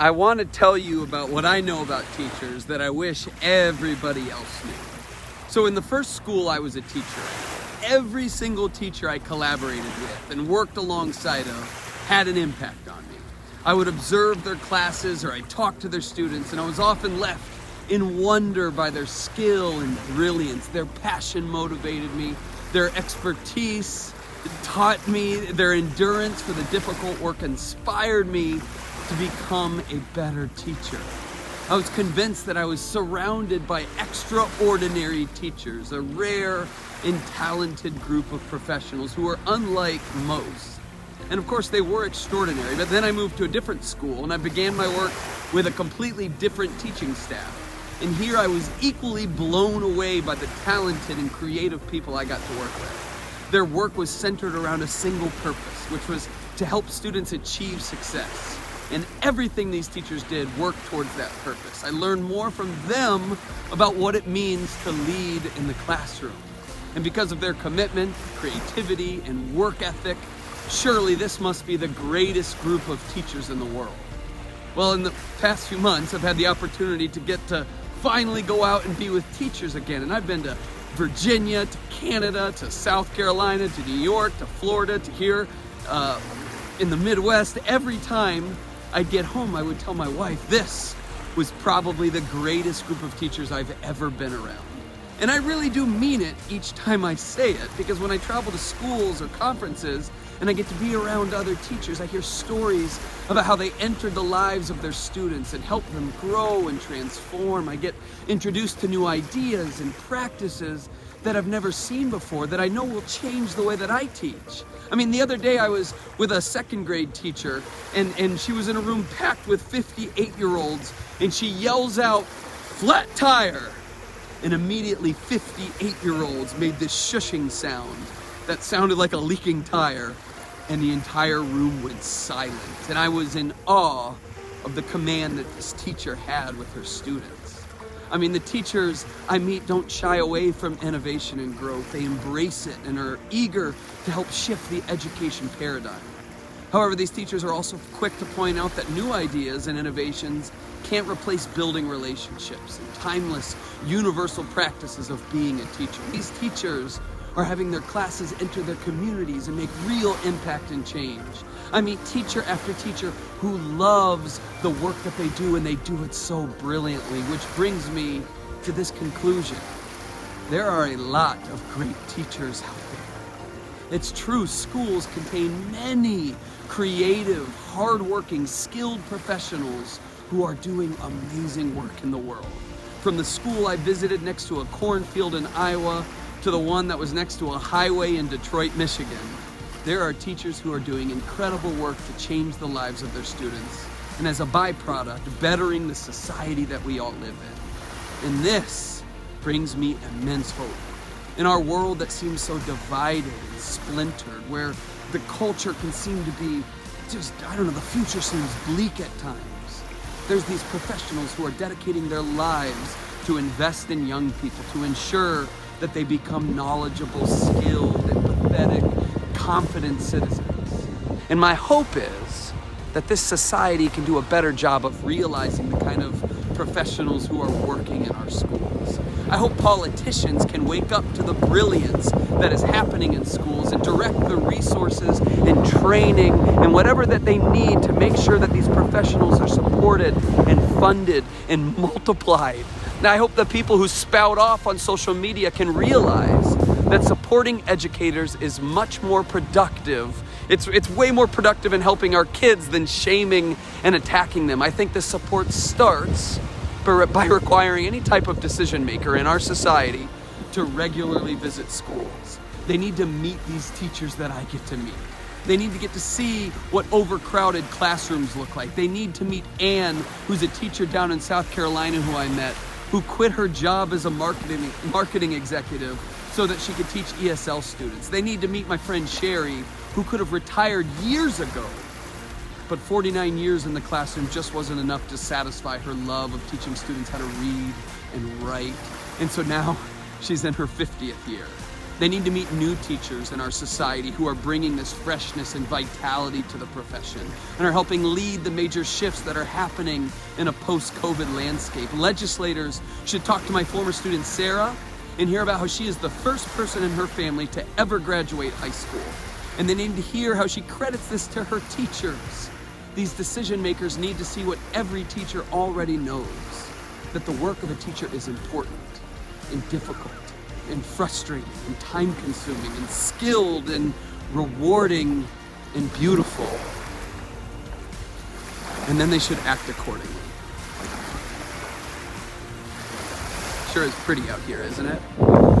I want to tell you about what I know about teachers that I wish everybody else knew. So in the first school I was a teacher at, every single teacher I collaborated with and worked alongside of had an impact on me. I would observe their classes or I'd talk to their students, and I was often left in wonder by their skill and brilliance. Their passion motivated me, their expertise taught me, their endurance for the difficult work inspired me to become a better teacher. I was convinced that I was surrounded by extraordinary teachers, a rare and talented group of professionals who were unlike most. And of course they were extraordinary, but then I moved to a different school and I began my work with a completely different teaching staff. And here I was equally blown away by the talented and creative people I got to work with. Their work was centered around a single purpose, which was to help students achieve success. And everything these teachers did worked towards that purpose. I learned more from them about what it means to lead in the classroom. And because of their commitment, creativity, and work ethic, surely this must be the greatest group of teachers in the world. Well, in the past few months, I've had the opportunity to get to finally go out and be with teachers again. And I've been to Virginia, to Canada, to South Carolina, to New York, to Florida, to here in the Midwest. Every time I'd get home, I would tell my wife, this was probably the greatest group of teachers I've ever been around. And I really do mean it each time I say it, because when I travel to schools or conferences and I get to be around other teachers, I hear stories about how they entered the lives of their students and helped them grow and transform. I get introduced to new ideas and practices that I've never seen before that I know will change the way that I teach. I mean, the other day I was with a second grade teacher and she was in a room packed with 58-year-olds and she yells out, "Flat tire!" And immediately 58-year-olds made this shushing sound that sounded like a leaking tire, and the entire room went silent. And I was in awe of the command that this teacher had with her students. I mean, the teachers I meet don't shy away from innovation and growth. They embrace it and are eager to help shift the education paradigm. However, these teachers are also quick to point out that new ideas and innovations can't replace building relationships and timeless, universal practices of being a teacher. These teachers are having their classes enter their communities and make real impact and change. I meet teacher after teacher who loves the work that they do, and they do it so brilliantly, which brings me to this conclusion. There are a lot of great teachers out there. It's true, schools contain many creative, hardworking, skilled professionals who are doing amazing work in the world. From the school I visited next to a cornfield in Iowa to the one that was next to a highway in Detroit, Michigan, there are teachers who are doing incredible work to change the lives of their students, and as a byproduct, bettering the society that we all live in. And this brings me immense hope. In our world that seems so divided and splintered, where the culture can seem to be just, the future seems bleak at times. There's these professionals who are dedicating their lives to invest in young people, to ensure that they become knowledgeable, skilled, empathetic, confident citizens. And my hope is that this society can do a better job of realizing the kind of professionals who are working in our schools. I hope politicians can wake up to the brilliance that is happening in schools and direct the resources and training and whatever that they need to make sure that these professionals are supported and funded and multiplied. And I hope the people who spout off on social media can realize that supporting educators is much more productive. It's way more productive in helping our kids than shaming and attacking them. I think the support starts by requiring any type of decision maker in our society to regularly visit schools. They need to meet these teachers that I get to meet. They need to get to see what overcrowded classrooms look like. They need to meet Anne, who's a teacher down in South Carolina who I met, who quit her job as a marketing executive so that she could teach ESL students. They need to meet my friend Sherry, who could have retired years ago, but 49 years in the classroom just wasn't enough to satisfy her love of teaching students how to read and write. And so now she's in her 50th year. They need to meet new teachers in our society who are bringing this freshness and vitality to the profession and are helping lead the major shifts that are happening in a post-COVID landscape. Legislators should talk to my former student Sarah and hear about how she is the first person in her family to ever graduate high school. And they need to hear how she credits this to her teachers. These decision makers need to see what every teacher already knows, that the work of a teacher is important and difficult and frustrating and time-consuming and skilled and rewarding and beautiful. And then they should act accordingly. Sure is pretty out here, isn't it?